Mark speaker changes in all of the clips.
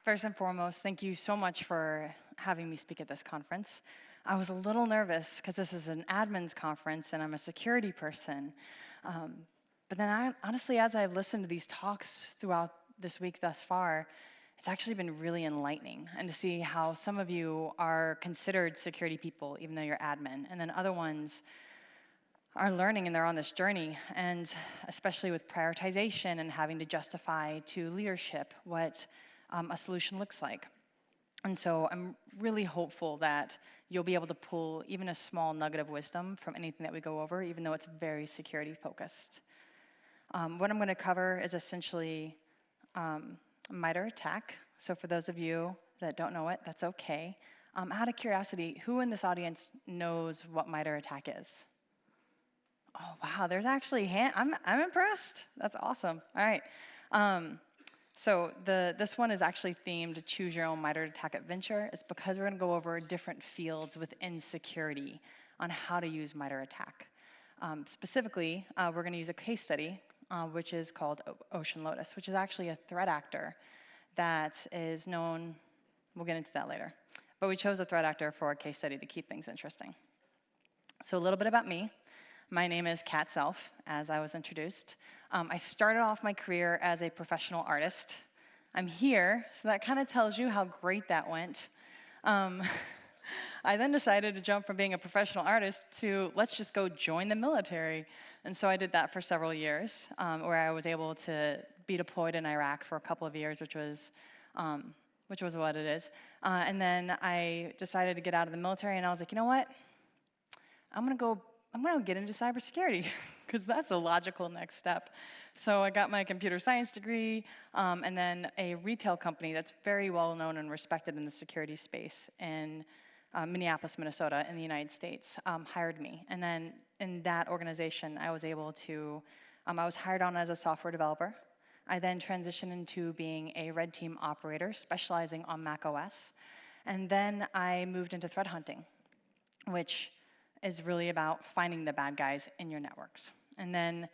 Speaker 1: First and foremost, thank you so much for having me speak at this conference. I was a little nervous because this is an admins conference and I'm a security person. But then honestly, as I've listened to these talks throughout this week thus far, it's actually been really enlightening, and to see how some of you are considered security people, even though you're admin, and then other ones are learning and they're on this journey, and especially with prioritization and having to justify to leadership what a solution looks like. And so I'm really hopeful that you'll be able to pull even a small nugget of wisdom from anything that we go over, even though it's very security focused. What I'm going to cover is essentially MITRE ATT&CK. So for those of you that don't know it, that's okay. Out of curiosity, who in this audience knows what MITRE ATT&CK is? Oh, wow, there's actually I'm impressed. That's awesome. All right. So this one is actually themed Choose Your Own MITRE ATT&CK Adventure. It's because we're going to go over different fields within security on how to use MITRE ATT&CK. Specifically, we're going to use a case study, which is called OceanLotus, which is actually a threat actor that is known. We'll get into that later. But we chose a threat actor for a case study to keep things interesting. So a little bit about me. My name is Kat Self, as I was introduced. I started off my career as a professional artist. I'm here, so that kind of tells you how great that went. I then decided to jump from being a professional artist to let's just go join the military. And so I did that for several years, where I was able to be deployed in Iraq for a couple of years, which was what it is. And then I decided to get out of the military, and I was like, you know what? I'm going to get into cybersecurity, because that's a logical next step. So I got my computer science degree, and then a retail company that's very well known and respected in the security space in Minneapolis, Minnesota, in the United States, hired me. And then in that organization, I was able to, I was hired on as a software developer. I then transitioned into being a red team operator, specializing on macOS. And then I moved into threat hunting, which is really about finding the bad guys in your networks. And then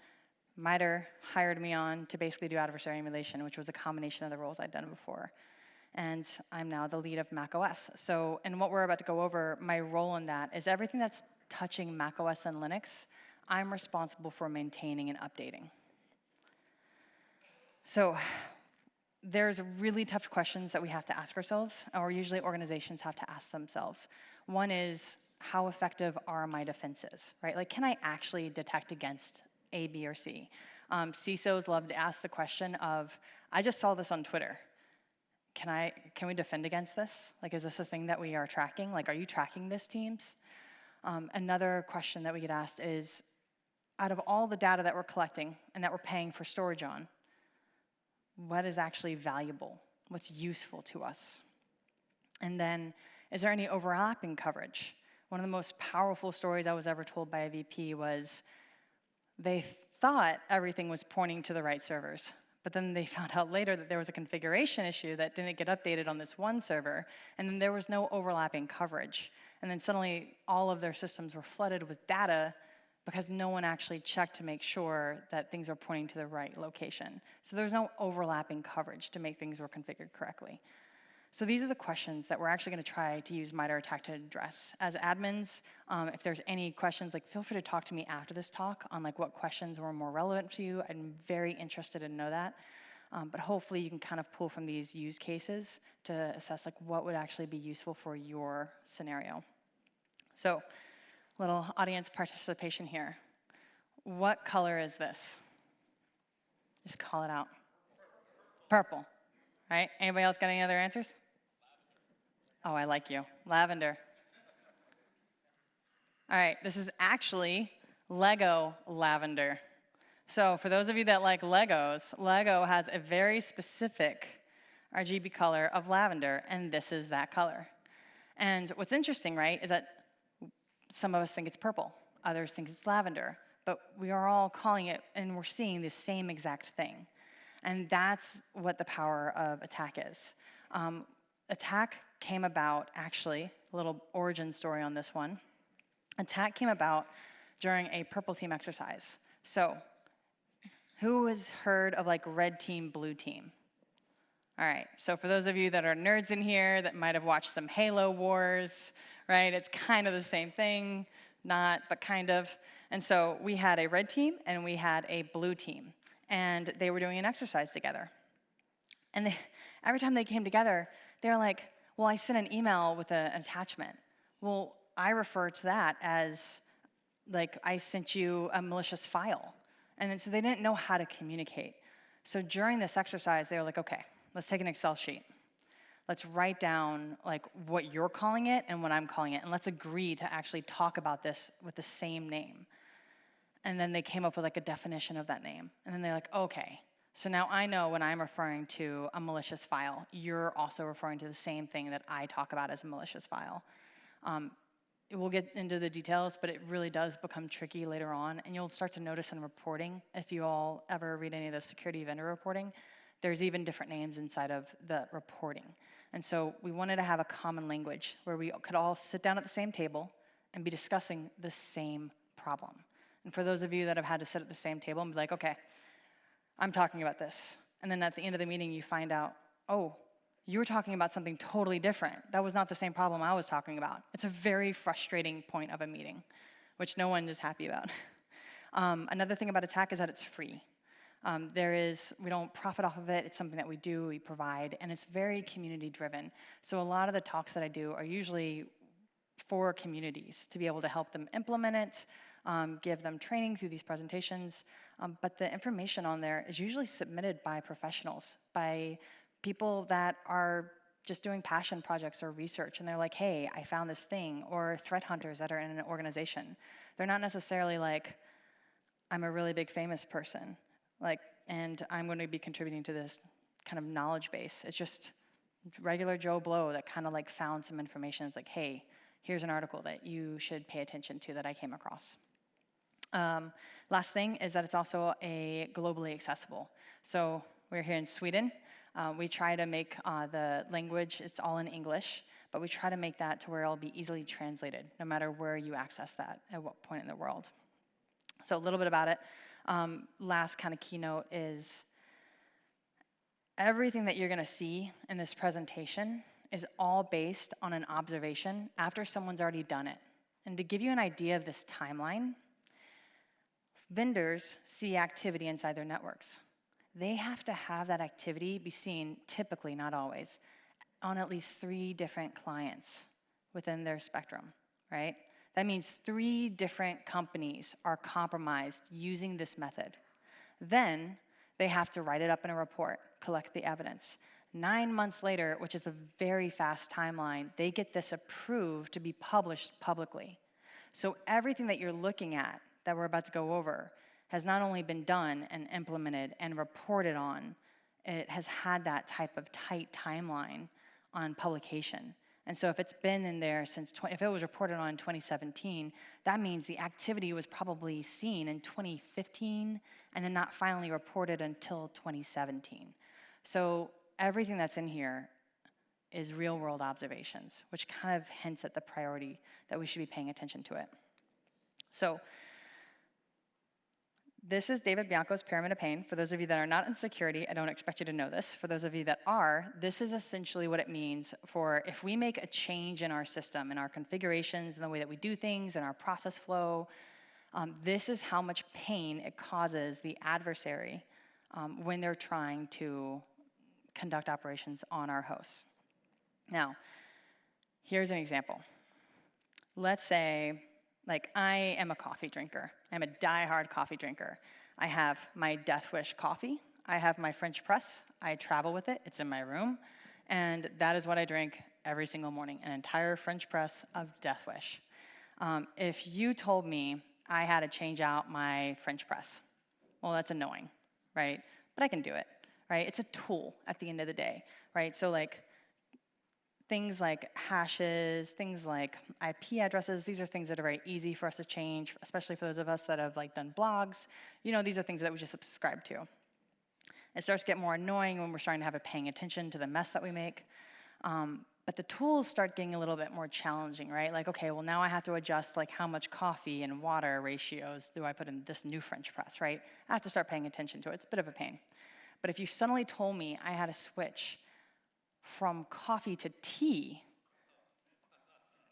Speaker 1: MITRE hired me on to basically do adversary emulation, which was a combination of the roles I'd done before. And I'm now the lead of macOS. So, and what we're about to go over, my role in that is everything that's touching macOS and Linux, I'm responsible for maintaining and updating. So there's really tough questions that we have to ask ourselves, or usually organizations have to ask themselves. One is, how effective are my defenses, right? Like, can I actually detect against A, B, or C? CISOs love to ask the question of, I just saw this on Twitter. Can we defend against this? Like, is this a thing that we are tracking? Like, are you tracking this, teams? Another question that we get asked is, out of all the data that we're collecting and that we're paying for storage on, what is actually valuable? What's useful to us? And then, is there any overlapping coverage? One of the most powerful stories I was ever told by a VP was they thought everything was pointing to the right servers, but then they found out later that there was a configuration issue that didn't get updated on this one server, and then there was no overlapping coverage. And then suddenly, all of their systems were flooded with data because no one actually checked to make sure that things are pointing to the right location. So there's no overlapping coverage to make things were configured correctly. So these are the questions that we're actually going to try to use MITRE ATT&CK to address. As admins, if there's any questions, like, feel free to talk to me after this talk on like what questions were more relevant to you. I'm very interested to know that. But hopefully you can kind of pull from these use cases to assess like what would actually be useful for your scenario. So, little audience participation here. What color is this? Just call it out. Purple. Right? Anybody else got any other answers? Oh, I like you. Lavender. All right, this is actually Lego lavender. So for those of you that like Legos, Lego has a very specific RGB color of lavender, and this is that color. And what's interesting, right, is that some of us think it's purple, others think it's lavender, but we are all calling it, and we're seeing the same exact thing. And that's what the power of attack is. Attack came about, actually, a little origin story on this one. Attack came about during a purple team exercise. So who has heard of like red team, blue team? All right, so for those of you that are nerds in here that might have watched some Halo Wars, right, it's kind of the same thing, not, but kind of. And so we had a red team and we had a blue team, and they were doing an exercise together. And every time they came together, they were like, well, I sent an email with an attachment. Well, I refer to that as, like, I sent you a malicious file. And then, so they didn't know how to communicate. So during this exercise, they were like, okay, let's take an Excel sheet. Let's write down like what you're calling it and what I'm calling it, and let's agree to actually talk about this with the same name. And then they came up with like a definition of that name. And then they're like, okay, so now I know when I'm referring to a malicious file, you're also referring to the same thing that I talk about as a malicious file. We'll get into the details, but it really does become tricky later on. And you'll start to notice in reporting, if you all ever read any of the security vendor reporting, there's even different names inside of the reporting. And so we wanted to have a common language where we could all sit down at the same table and be discussing the same problem. And for those of you that have had to sit at the same table and be like, okay, I'm talking about this. And then at the end of the meeting, you find out, oh, you were talking about something totally different. That was not the same problem I was talking about. It's a very frustrating point of a meeting, which no one is happy about. Another thing about Attack is that it's free. We don't profit off of it. It's something that we do, we provide, and it's very community driven. So a lot of the talks that I do are usually for communities to be able to help them implement it, give them training through these presentations. But the information on there is usually submitted by professionals, by people that are just doing passion projects or research, and they're like, hey, I found this thing, or threat hunters that are in an organization. They're not necessarily like, I'm a really big famous person, and I'm going to be contributing to this kind of knowledge base. It's just regular Joe Blow that kind of like found some information. It's like, hey, here's an article that you should pay attention to that I came across. Last thing is that it's also globally accessible. So we're here in Sweden. We try to make the language, it's all in English, but we try to make that to where it'll be easily translated, no matter where you access that at what point in the world. So a little bit about it. Last kind of keynote is everything that you're going to see in this presentation is all based on an observation after someone's already done it. And to give you an idea of this timeline, vendors see activity inside their networks. They have to have that activity be seen, typically, not always, on at least 3 different clients within their spectrum, right? That means 3 different companies are compromised using this method. Then they have to write it up in a report, collect the evidence. 9 months later, which is a very fast timeline, they get this approved to be published publicly. So everything that you're looking at that we're about to go over has not only been done and implemented and reported on, it has had that type of tight timeline on publication. And so if it's been in there since, if it was reported on in 2017, that means the activity was probably seen in 2015 and then not finally reported until 2017. So everything that's in here is real world observations, which kind of hints at the priority that we should be paying attention to it. So this is David Bianco's Pyramid of Pain. For those of you that are not in security, I don't expect you to know this. For those of you that are, this is essentially what it means for if we make a change in our system, in our configurations, in the way that we do things, in our process flow, this is how much pain it causes the adversary when they're trying to conduct operations on our hosts. Now, here's an example. Let's say, like, I am a coffee drinker. I'm a die-hard coffee drinker. I have my Death Wish coffee. I have my French press. I travel with it. It's in my room. And that is what I drink every single morning, an entire French press of Death Wish. If you told me I had to change out my French press, well, that's annoying, right? But I can do it, right? It's a tool at the end of the day, right? So, like, things like hashes, things like IP addresses, these are things that are very easy for us to change, especially for those of us that have done blogs. These are things that we just subscribe to. It starts to get more annoying when we're starting to have it paying attention to the mess that we make. But the tools start getting a little bit more challenging, right? Like, okay, well now I have to adjust how much coffee and water ratios do I put in this new French press, right? I have to start paying attention to it. It's a bit of a pain. But if you suddenly told me I had to switch from coffee to tea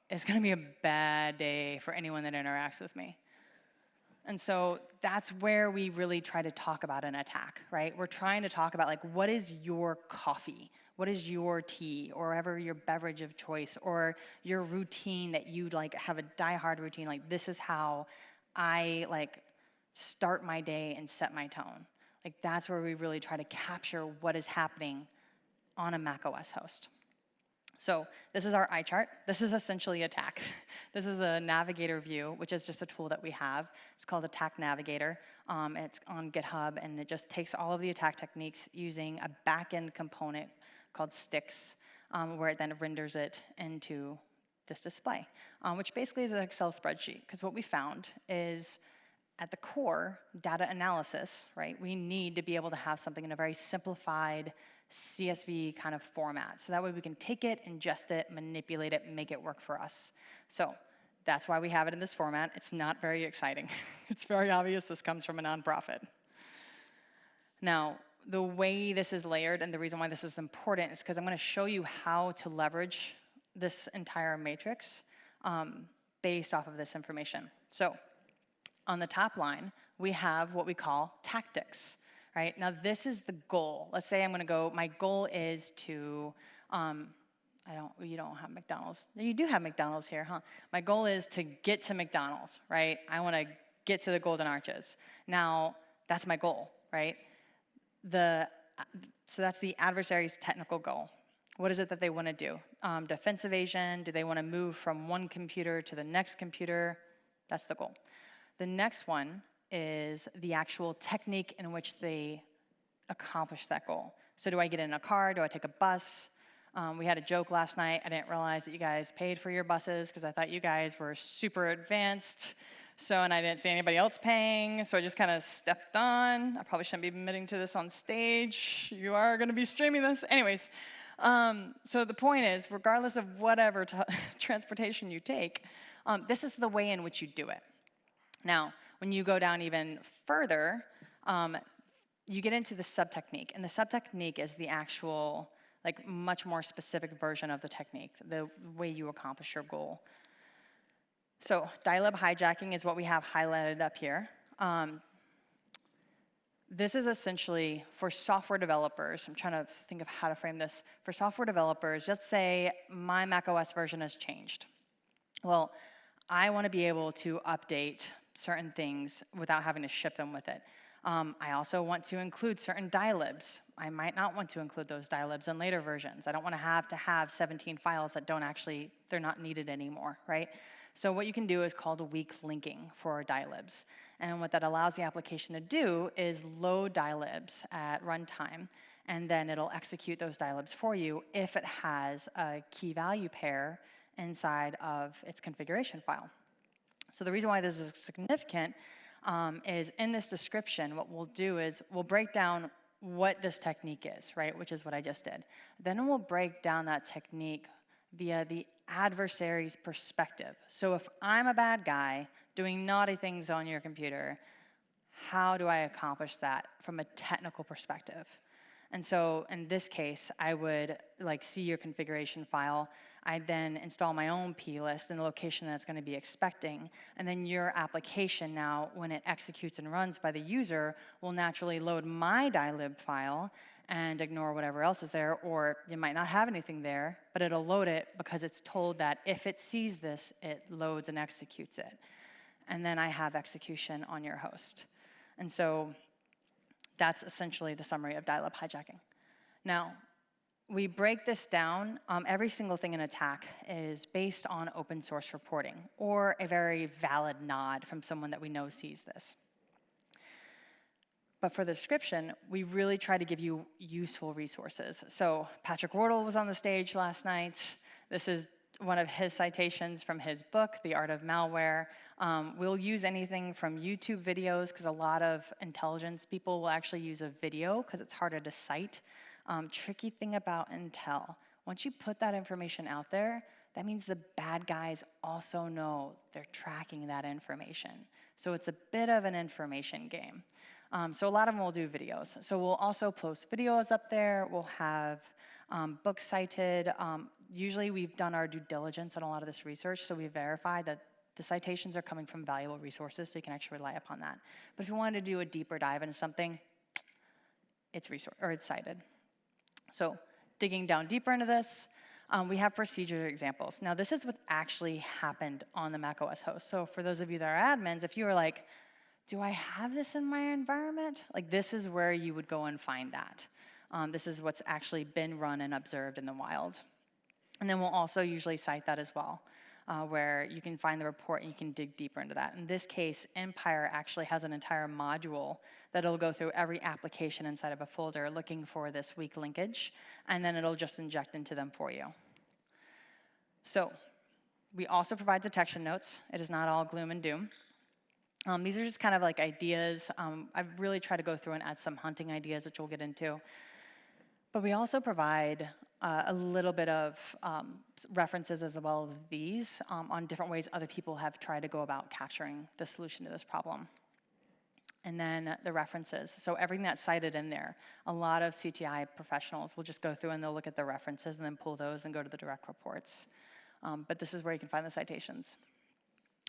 Speaker 1: is going to be a bad day for anyone that interacts with me. And so that's where we really try to talk about an attack, right? We're trying to talk about, like, what is your coffee? What is your tea, or whatever your beverage of choice, or your routine that you like have a die-hard routine? Like, this is how I like start my day and set my tone. Like, that's where we really try to capture what is happening on a macOS host. So this is our eye chart. This is essentially attack. This is a navigator view, which is just a tool that we have. It's called Attack Navigator. It's on GitHub, and it just takes all of the attack techniques using a back-end component called Sticks, where it then renders it into this display, which basically is an Excel spreadsheet. Because what we found is, at the core, data analysis, right? We need to be able to have something in a very simplified CSV kind of format. So that way we can take it, ingest it, manipulate it, and make it work for us. So that's why we have it in this format. It's not very exciting. It's very obvious this comes from a nonprofit. Now, the way this is layered and the reason why this is important is because I'm going to show you how to leverage this entire matrix based off of this information. So on the top line, we have what we call tactics. Right? Now, this is the goal. Let's say I'm going to go, my goal is to, you don't have McDonald's. You do have McDonald's here, huh? My goal is to get to McDonald's, right? I want to get to the Golden Arches. Now, that's my goal, right? So that's the adversary's technical goal. What is it that they want to do? Defense evasion? Do they want to move from one computer to the next computer? That's the goal. The next one is the actual technique in which they accomplish that goal. So do I get in a car? Do I take a bus? We had a joke last night. I didn't realize that you guys paid for your buses because I thought you guys were super advanced. And I didn't see anybody else paying, so I just kind of stepped on. I probably shouldn't be admitting to this on stage. You are going to be streaming this. Anyways, so the point is, regardless of whatever transportation you take, this is the way in which you do it. Now, when you go down even further, you get into the sub-technique. And the sub-technique is the actual, like, much more specific version of the technique, the way you accomplish your goal. So dial-up hijacking is what we have highlighted up here. This is essentially for software developers. I'm trying to think of how to frame this. For software developers, let's say my macOS version has changed. Well, I want to be able to update certain things without having to ship them with it. I also want to include certain dilibs. I might not want to include those dilibs in later versions. I don't want to have 17 files that they're not needed anymore, right? So what you can do is called weak linking for dilibs. And what that allows the application to do is load dilibs at runtime, and then it'll execute those dilibs for you if it has a key value pair inside of its configuration file. So the reason why this is significant is in this description, what we'll do is we'll break down what this technique is, right, which is what I just did. Then we'll break down that technique via the adversary's perspective. So if I'm a bad guy doing naughty things on your computer, how do I accomplish that from a technical perspective? And so in this case, I would see your configuration file. I'd then install my own plist in the location that it's going to be expecting. And then your application now, when it executes and runs by the user, will naturally load my dilib file and ignore whatever else is there. Or you might not have anything there, but it'll load it because it's told that if it sees this, it loads and executes it. And then I have execution on your host. And so that's essentially the summary of dial-up hijacking. Now, we break this down. Every single thing in attack is based on open source reporting or a very valid nod from someone that we know sees this. But for the description, we really try to give you useful resources. So Patrick Wardle was on the stage last night. This is one of his citations from his book, The Art of Malware. We'll use anything from YouTube videos, because a lot of intelligence people will actually use a video because it's harder to cite. Tricky thing about Intel, once you put that information out there, that means the bad guys also know they're tracking that information. So it's a bit of an information game. So a lot of them will do videos. So we'll also post videos up there. We'll have books cited. Usually we've done our due diligence on a lot of this research, so we verify that the citations are coming from valuable resources, so you can actually rely upon that. But if you wanted to do a deeper dive into something, it's cited. So digging down deeper into this, we have procedure examples. Now, this is what actually happened on the macOS host. So for those of you that are admins, if you were like, do I have this in my environment? Like, this is where you would go and find that. This is what's actually been run and observed in the wild. And then we'll also usually cite that as well, where you can find the report and you can dig deeper into that. In this case, Empire actually has an entire module that will go through every application inside of a folder looking for this weak linkage, and then it'll just inject into them for you. So we also provide detection notes. It is not all gloom and doom. These are just kind of like ideas. I've really tried to go through and add some hunting ideas, which we'll get into. But we also provide a little bit of references as well as these on different ways other people have tried to go about capturing the solution to this problem. And then the references. So everything that's cited in there, a lot of CTI professionals will just go through and they'll look at the references and then pull those and go to the direct reports. But this is where you can find the citations.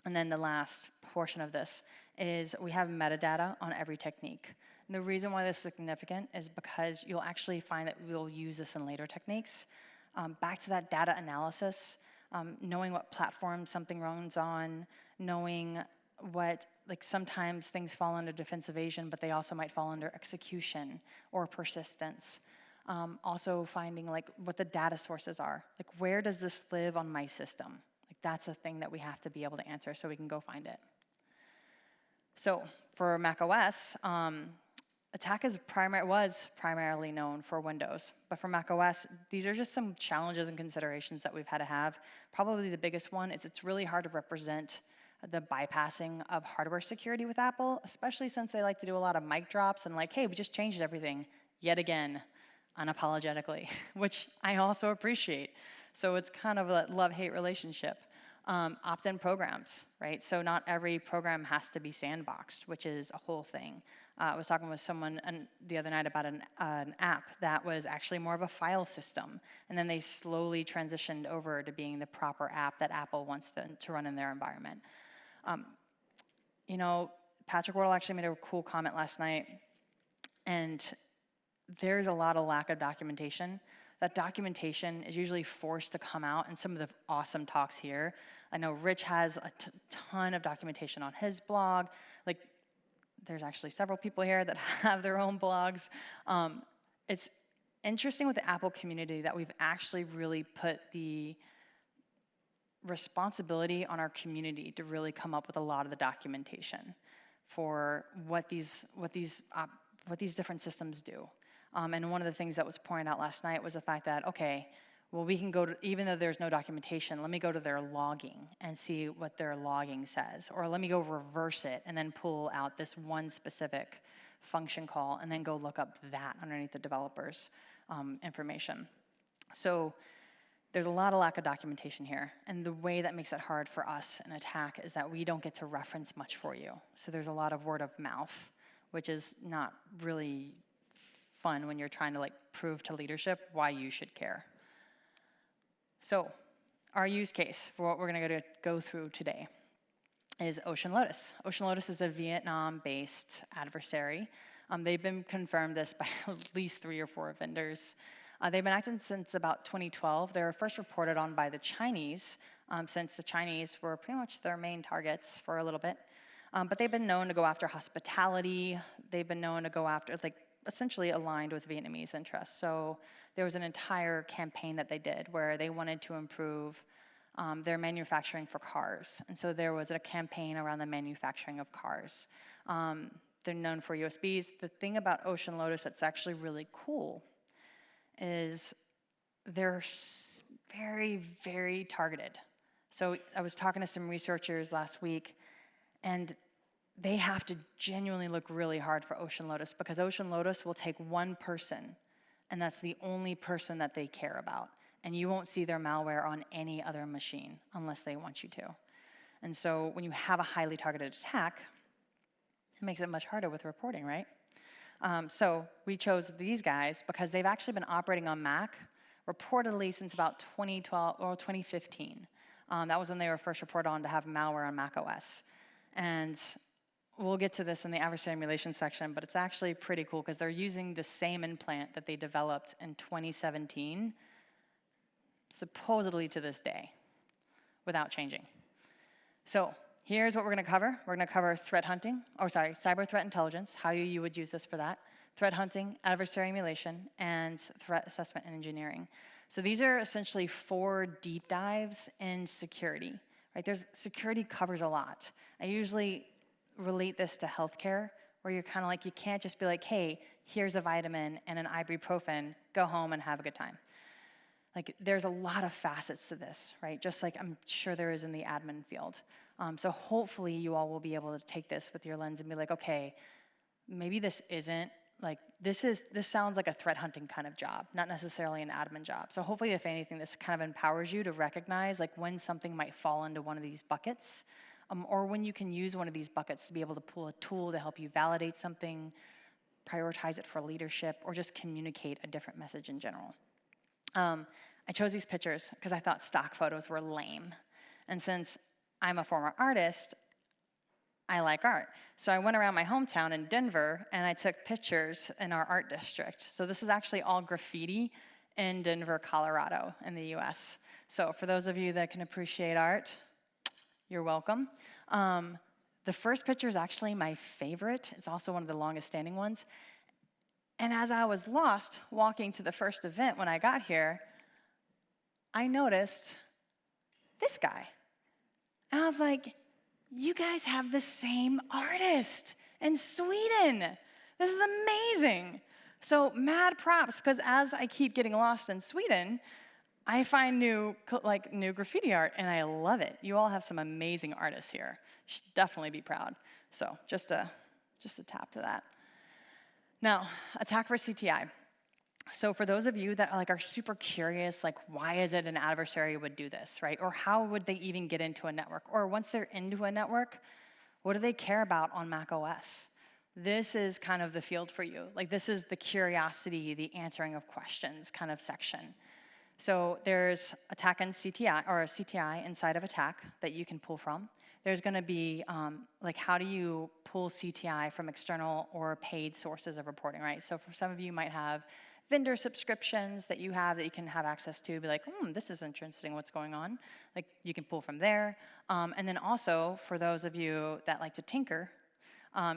Speaker 1: And then the last portion of this is we have metadata on every technique. And the reason why this is significant is because you'll actually find that we'll use this in later techniques. Back to that data analysis, knowing what platform something runs on, knowing what, like sometimes things fall under defense evasion, but they also might fall under execution or persistence. Also finding like what the data sources are. Like, where does this live on my system? Like, that's a thing that we have to be able to answer so we can go find it. So for macOS, attack was primarily known for Windows. But for macOS, these are just some challenges and considerations that we've had to have. Probably the biggest one is it's really hard to represent the bypassing of hardware security with Apple, especially since they like to do a lot of mic drops and like, hey, we just changed everything yet again, unapologetically, which I also appreciate. So it's kind of a love-hate relationship. Opt-in programs, right? So not every program has to be sandboxed, which is a whole thing. I was talking with someone the other night about an app that was actually more of a file system, and then they slowly transitioned over to being the proper app that Apple wants them to run in their environment. You know, Patrick Wardle actually made a cool comment last night, and there's a lot of lack of documentation. That documentation is usually forced to come out in some of the awesome talks here. I know Rich has a ton of documentation on his blog. Like, there's actually several people here that have their own blogs. It's interesting with the Apple community that we've actually really put the responsibility on our community to really come up with a lot of the documentation for what these different systems do. And one of the things that was pointed out last night was the fact that, okay, well, we can go to, even though there's no documentation, let me go to their logging and see what their logging says. Or let me go reverse it and then pull out this one specific function call and then go look up that underneath the developer's information. So there's a lot of lack of documentation here. And the way that makes it hard for us in attack is that we don't get to reference much for you. So there's a lot of word of mouth, which is not really fun when you're trying to like prove to leadership why you should care. So our use case for what we're going to go through today is OceanLotus. OceanLotus is a Vietnam-based adversary. They've been confirmed this by at least 3 or 4 vendors. They've been active since about 2012. They were first reported on by the Chinese, since the Chinese were pretty much their main targets for a little bit. But they've been known to go after hospitality. They've been known to go after, like, essentially aligned with Vietnamese interests. So there was an entire campaign that they did where they wanted to improve their manufacturing for cars. And so there was a campaign around the manufacturing of cars. They're known for USBs. The thing about OceanLotus that's actually really cool is they're very, very targeted. So I was talking to some researchers last week, and they have to genuinely look really hard for OceanLotus because OceanLotus will take one person, and that's the only person that they care about. And you won't see their malware on any other machine unless they want you to. And so when you have a highly targeted attack, it makes it much harder with reporting, right? So we chose these guys because they've actually been operating on Mac reportedly since about 2012 or 2015. That was when they were first reported on to have malware on macOS. And we'll get to this in the adversary emulation section, but it's actually pretty cool because they're using the same implant that they developed in 2017, supposedly to this day, without changing. So here's what we're going to cover. We're going to cover cyber threat intelligence, how you would use this for that, threat hunting, adversary emulation, and threat assessment and engineering. So these are essentially 4 deep dives in security. Right? Security covers a lot. I usually relate this to healthcare, where you're kind of like, you can't just be like, hey, here's a vitamin and an ibuprofen, go home and have a good time. Like, there's a lot of facets to this, right? Just like I'm sure there is in the admin field. So hopefully you all will be able to take this with your lens and be like, okay, maybe this isn't, like, this sounds like a threat hunting kind of job, not necessarily an admin job. So hopefully, if anything, this kind of empowers you to recognize like when something might fall into one of these buckets, or when you can use one of these buckets to be able to pull a tool to help you validate something, prioritize it for leadership, or just communicate a different message in general. I chose these pictures because I thought stock photos were lame. And since I'm a former artist, I like art. So I went around my hometown in Denver, and I took pictures in our art district. So this is actually all graffiti in Denver, Colorado, in the US. So for those of you that can appreciate art, you're welcome. The first picture is actually my favorite. It's also one of the longest standing ones. And as I was lost walking to the first event when I got here, I noticed this guy. And I was like, you guys have the same artist in Sweden. This is amazing. So mad props, because as I keep getting lost in Sweden, I find new graffiti art, and I love it. You all have some amazing artists here. You should definitely be proud. So just a tap to that. Now, attack for CTI. So for those of you that are super curious, like, why is it an adversary would do this, right? Or how would they even get into a network? Or once they're into a network, what do they care about on macOS? This is kind of the field for you. Like, this is the curiosity, the answering of questions kind of section. So there's attack and CTI, or a CTI inside of attack that you can pull from. There's going to be, how do you pull CTI from external or paid sources of reporting, right? So for some of you might have vendor subscriptions that you can have access to, be like, this is interesting, what's going on? Like, you can pull from there. And then also, for those of you that like to tinker,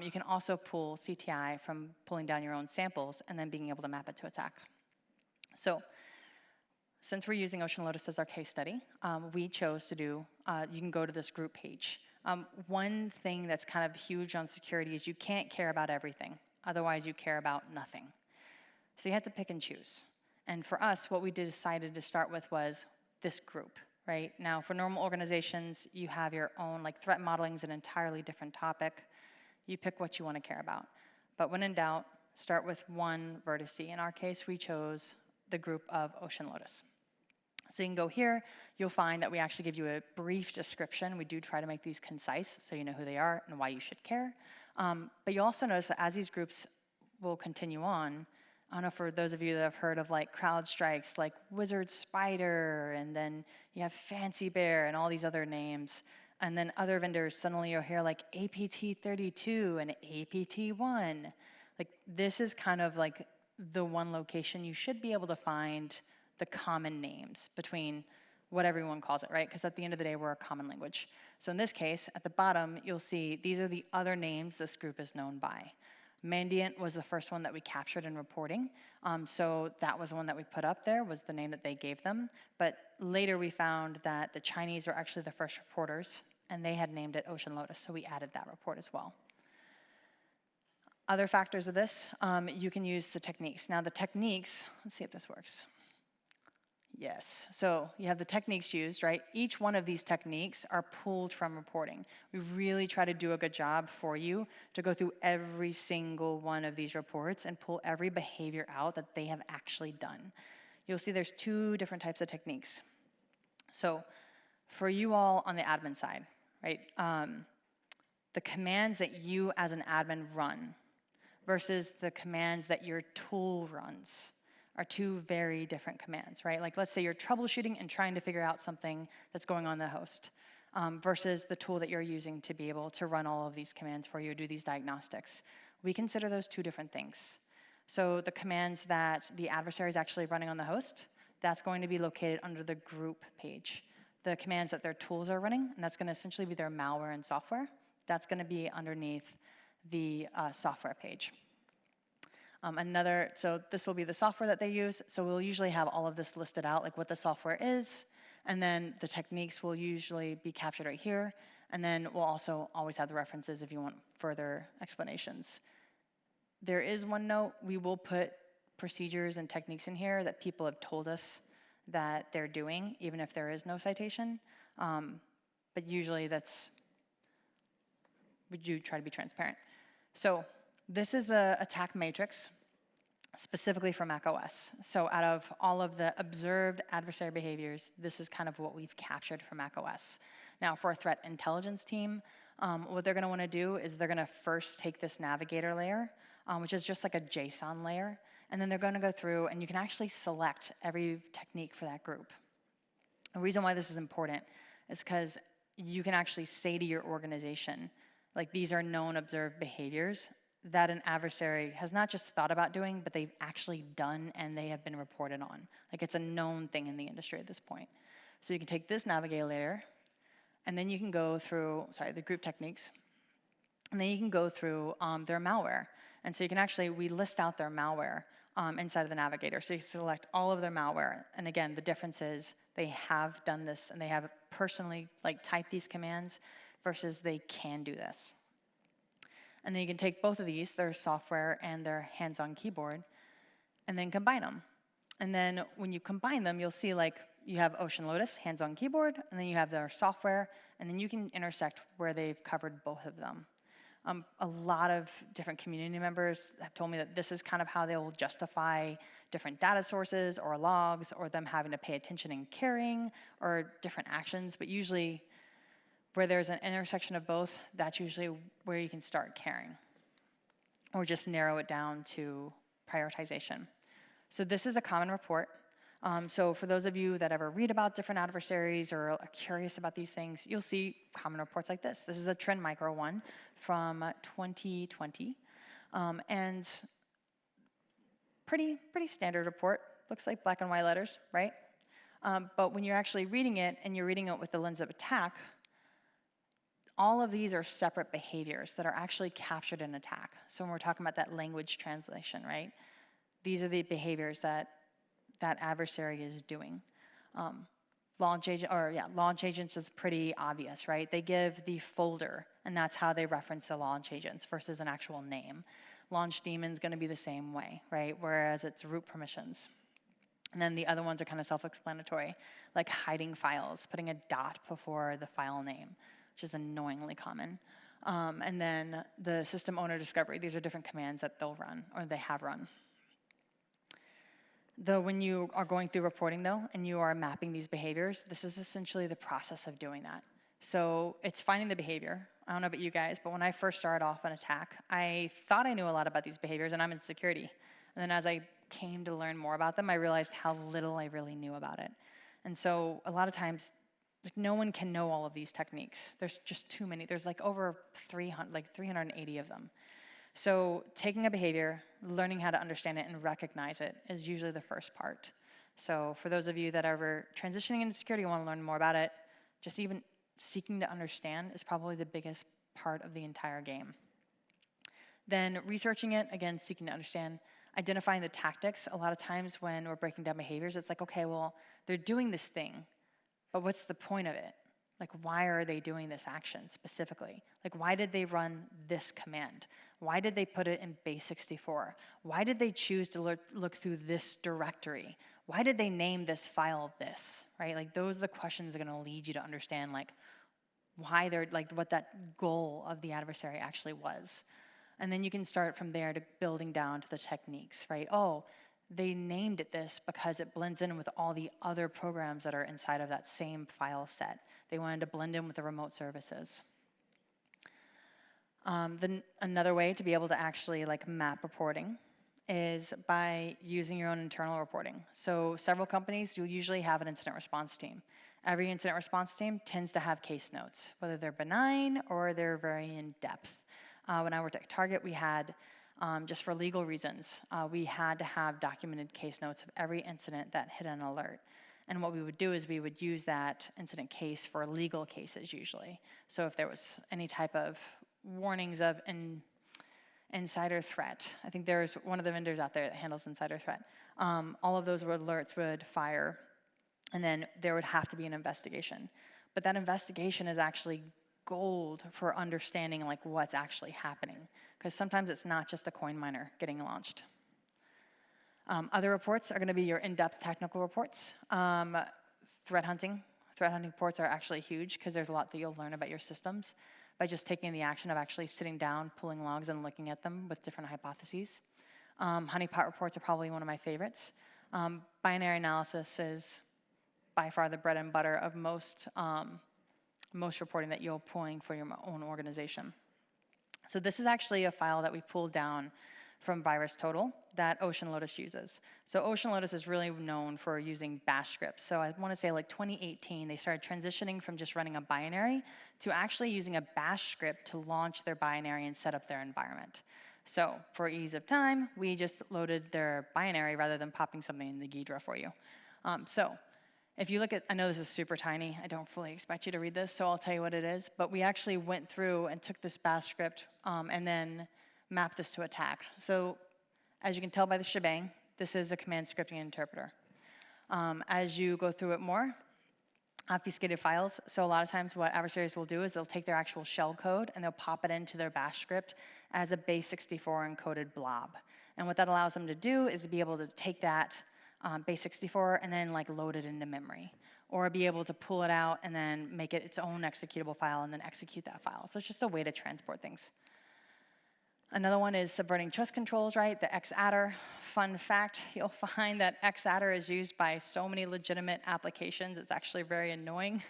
Speaker 1: you can also pull CTI from pulling down your own samples and then being able to map it to attack. So since we're using OceanLotus as our case study, we chose to do, you can go to this group page. One thing that's kind of huge on security is you can't care about everything. Otherwise, you care about nothing. So you have to pick and choose. And for us, what we decided to start with was this group, right? Now, for normal organizations, you have your own, threat modeling is an entirely different topic. You pick what you want to care about. But when in doubt, start with one vertice. In our case, we chose the group of OceanLotus. So you can go here. You'll find that we actually give you a brief description. We do try to make these concise so you know who they are and why you should care. But you'll also notice that as these groups will continue on, I don't know, for those of you that have heard of CrowdStrike's Wizard Spider, and then you have Fancy Bear and all these other names. And then other vendors, suddenly you'll hear APT32 and APT1. This is kind of the one location you should be able to find the common names between what everyone calls it, right? Because at the end of the day, we're a common language. So in this case, at the bottom, you'll see these are the other names this group is known by. Mandiant was the first one that we captured in reporting. So that was the one that we put up there, was the name that they gave them. But later we found that the Chinese were actually the first reporters, and they had named it OceanLotus, so we added that report as well. Other factors of this, you can use the techniques. Now the techniques, let's see if this works. Yes, so you have the techniques used, right? Each one of these techniques are pulled from reporting. We really try to do a good job for you to go through every single one of these reports and pull every behavior out that they have actually done. You'll see there's 2 different types of techniques. So for you all on the admin side, right, the commands that you as an admin run versus the commands that your tool runs are two very different commands, right? Like let's say you're troubleshooting and trying to figure out something that's going on the host versus the tool that you're using to be able to run all of these commands for you, do these diagnostics. We consider those two different things. So the commands that the adversary is actually running on the host, that's going to be located under the group page. The commands that their tools are running, and that's going to essentially be their malware and software, that's going to be underneath the software page. So this will be the software that they use. So we'll usually have all of this listed out, like what the software is, and then the techniques will usually be captured right here. And then we'll also always have the references if you want further explanations. There is one note, we will put procedures and techniques in here that people have told us that they're doing, even if there is no citation. But usually we do try to be transparent. So this is the attack matrix, specifically for macOS. So out of all of the observed adversary behaviors, this is kind of what we've captured for macOS. Now for a threat intelligence team, what they're gonna wanna do is they're gonna first take this navigator layer, which is just like a JSON layer, and then they're gonna go through and you can actually select every technique for that group. The reason why this is important is because you can actually say to your organization, like these are known observed behaviors that an adversary has not just thought about doing, but they've actually done and they have been reported on. Like it's a known thing in the industry at this point. So you can take this navigator layer, and then you can go through, the group techniques, and then you can go through their malware. And so you can actually, we list out their malware inside of the navigator. So you select all of their malware. And again, the difference is they have done this and they have personally typed these commands versus they can do this. And then you can take both of these, their software and their hands-on keyboard, and then combine them. And then when you combine them, you'll see you have OceanLotus, hands-on keyboard, and then you have their software, and then you can intersect where they've covered both of them. A lot of different community members have told me that this is kind of how they will justify different data sources or logs or them having to pay attention and caring or different actions, but usually where there's an intersection of both, that's usually where you can start caring or just narrow it down to prioritization. So this is a common report. So for those of you that ever read about different adversaries or are curious about these things, you'll see common reports like this. This is a Trend Micro one from 2020. And pretty standard report. Looks like black and white letters, right? But when you're actually reading it and you're reading it with the lens of attack, all of these are separate behaviors that are actually captured in attack. So when we're talking about that language translation, right? These are the behaviors that adversary is doing. Launch agents is pretty obvious, right? They give the folder, and that's how they reference the launch agents versus an actual name. Launch daemon's gonna be the same way, right? Whereas it's root permissions. And then the other ones are kind of self-explanatory, like hiding files, putting a dot before the file name, which is annoyingly common. And then the system owner discovery, these are different commands that they'll run, or they have run. Though when you are going through reporting though, and you are mapping these behaviors, this is essentially the process of doing that. So it's finding the behavior. I don't know about you guys, but when I first started off an attack, I thought I knew a lot about these behaviors, and I'm in security. And then as I came to learn more about them, I realized how little I really knew about it. And so a lot of times, no one can know all of these techniques. There's just too many. There's over 380 of them. So taking a behavior, learning how to understand it and recognize it is usually the first part. So for those of you that are transitioning into security and want to learn more about it, just even seeking to understand is probably the biggest part of the entire game. Then researching it, again, seeking to understand, identifying the tactics. A lot of times when we're breaking down behaviors, it's like, okay, well, they're doing this thing, but what's the point of it? Why are they doing this action specifically? Why did they run this command? Why did they put it in base64? Why did they choose to look through this directory? Why did they name this file this, right? Those are the questions that are gonna lead you to understand why they're, what that goal of the adversary actually was. And then you can start from there to building down to the techniques, right? Oh, they named it this because it blends in with all the other programs that are inside of that same file set. They wanted to blend in with the remote services. Then another way to be able to actually map reporting is by using your own internal reporting. So several companies, you'll usually have an incident response team. Every incident response team tends to have case notes, whether they're benign or they're very in-depth. When I worked at Target, we had, just for legal reasons, we had to have documented case notes of every incident that hit an alert. And what we would do is we would use that incident case for legal cases usually. So if there was any type of warnings of insider threat, I think there's one of the vendors out there that handles insider threat, all of those alerts would fire, and then there would have to be an investigation. But that investigation is actually gold for understanding like what's actually happening, because sometimes it's not just a coin miner getting launched. Other reports are going to be your in-depth technical reports. Threat hunting reports are actually huge because there's a lot that you'll learn about your systems by just taking the action of actually sitting down, pulling logs, and looking at them with different hypotheses. Honeypot reports are probably one of my favorites. Binary analysis is by far the bread and butter of most reporting that you're pulling for your own organization. So this is actually a file that we pulled down from VirusTotal that OceanLotus uses. So OceanLotus is really known for using bash scripts. So I want to say like 2018, they started transitioning from just running a binary to actually using a bash script to launch their binary and set up their environment. So for ease of time, we just loaded their binary rather than popping something in the Ghidra for you. So if you look at, I know this is super tiny, I don't fully expect you to read this, so I'll tell you what it is, but we actually went through and took this bash script and then mapped this to attack. So as you can tell by the shebang, this is a command scripting interpreter. As you go through it more, obfuscated files, so a lot of times what adversaries will do is they'll take their actual shell code and they'll pop it into their bash script as a base64 encoded blob. And what that allows them to do is to be able to take that base64 and then like load it into memory, or be able to pull it out and then make it its own executable file and then execute that file. So it's just a way to transport things. Another one is subverting trust controls, right? The X-adder. Fun fact, you'll find that X-adder is used by so many legitimate applications, it's actually very annoying.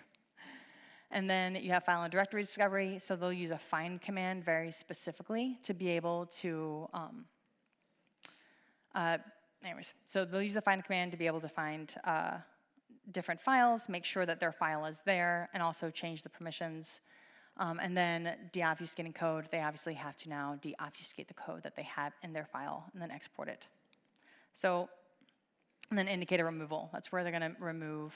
Speaker 1: And then you have file and directory discovery, so they'll use a find command very specifically to be able to, so they'll use a find command to be able to find different files, make sure that their file is there, and also change the permissions. And then deobfuscating code, they obviously have to now deobfuscate the code that they have in their file and then export it. So, and then indicator removal. That's where they're going to remove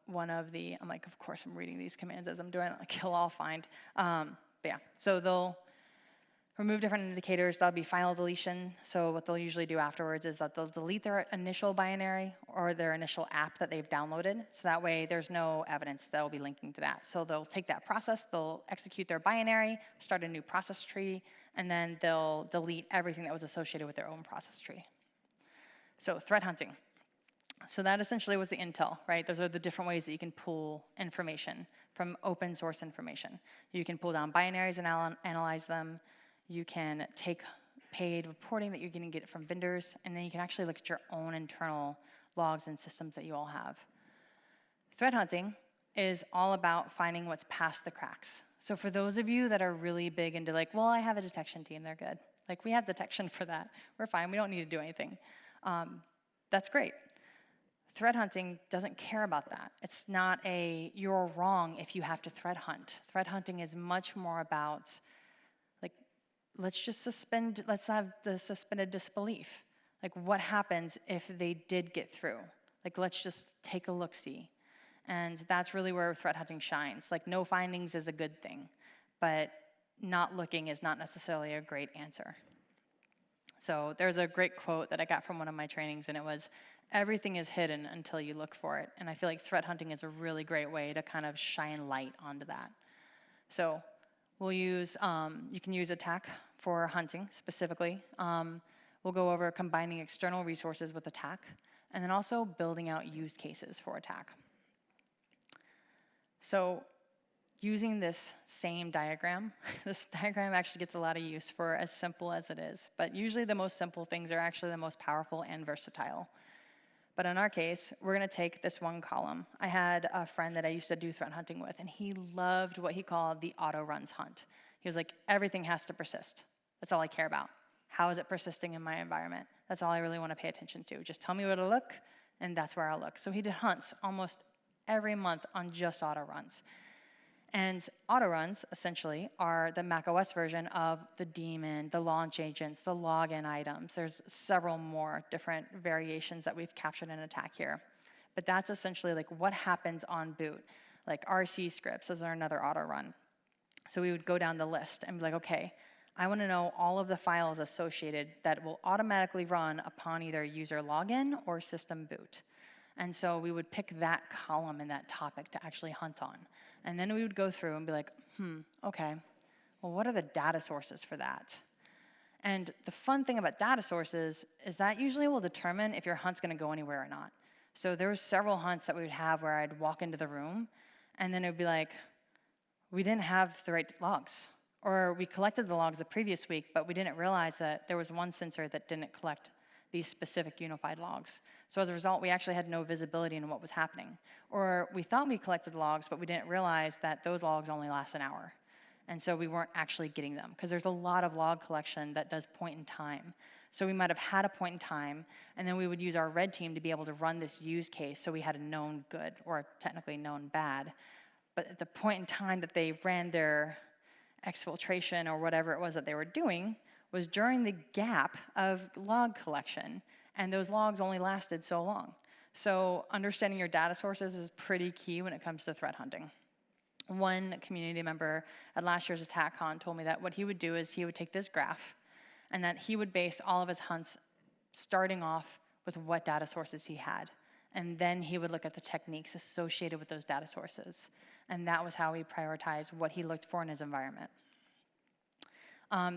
Speaker 1: one of the, I'm like, of course I'm reading these commands as I'm doing it, like kill all find. But yeah, so they'll remove different indicators. That'll be file deletion. So what they'll usually do afterwards is that they'll delete their initial binary or their initial app that they've downloaded. So that way there's no evidence that will be linking to that. So they'll take that process, they'll execute their binary, start a new process tree, and then they'll delete everything that was associated with their own process tree. So threat hunting. So that essentially was the intel, right? Those are the different ways that you can pull information from open source information. You can pull down binaries and analyze them. You can take paid reporting that you're going to get from vendors, and then you can actually look at your own internal logs and systems that you all have. Threat hunting is all about finding what's past the cracks. So for those of you that are really big into like, well, I have a detection team, they're good. Like, we have detection for that. We're fine, we don't need to do anything. That's great. Threat hunting doesn't care about that. It's not a, you're wrong if you have to threat hunt. Threat hunting is much more about, let's just let's have the suspended disbelief. Like, what happens if they did get through? Like, let's just take a look-see. And that's really where threat hunting shines. Like, no findings is a good thing, but not looking is not necessarily a great answer. So there's a great quote that I got from one of my trainings, and it was, everything is hidden until you look for it. And I feel like threat hunting is a really great way to kind of shine light onto that. So we'll use, you can use attack for hunting specifically. We'll go over combining external resources with attack, and then also building out use cases for attack. So using this same diagram, this diagram actually gets a lot of use for as simple as it is, but usually the most simple things are actually the most powerful and versatile. But in our case, we're going to take this one column. I had a friend that I used to do threat hunting with, and he loved what he called the auto runs hunt. He was like, everything has to persist. That's all I care about. How is it persisting in my environment? That's all I really want to pay attention to. Just tell me where to look, and that's where I'll look. So he did hunts almost every month on just auto runs. And auto runs, essentially, are the macOS version of the daemon, the launch agents, the login items. There's several more different variations that we've captured in attack here. But that's essentially like what happens on boot. Like RC scripts, those are another auto run. So we would go down the list and be like, okay, I want to know all of the files associated that will automatically run upon either user login or system boot. And so we would pick that column in that topic to actually hunt on. And then we would go through and be like, okay, well, what are the data sources for that? And the fun thing about data sources is that usually will determine if your hunt's going to go anywhere or not. So there were several hunts that we would have where I'd walk into the room, and then it would be like, we didn't have the right logs. Or we collected the logs the previous week, but we didn't realize that there was one sensor that didn't collect these specific unified logs. So as a result, we actually had no visibility into what was happening. Or we thought we collected logs, but we didn't realize that those logs only last an hour. And so we weren't actually getting them, because there's a lot of log collection that does point in time. So we might have had a point in time, and then we would use our red team to be able to run this use case so we had a known good, or technically known bad. But at the point in time that they ran their exfiltration or whatever it was that they were doing was during the gap of log collection, and those logs only lasted so long. So understanding your data sources is pretty key when it comes to threat hunting. One community member at last year's AttackCon told me that what he would do is he would take this graph, and that he would base all of his hunts starting off with what data sources he had. And then he would look at the techniques associated with those data sources. And that was how he prioritized what he looked for in his environment.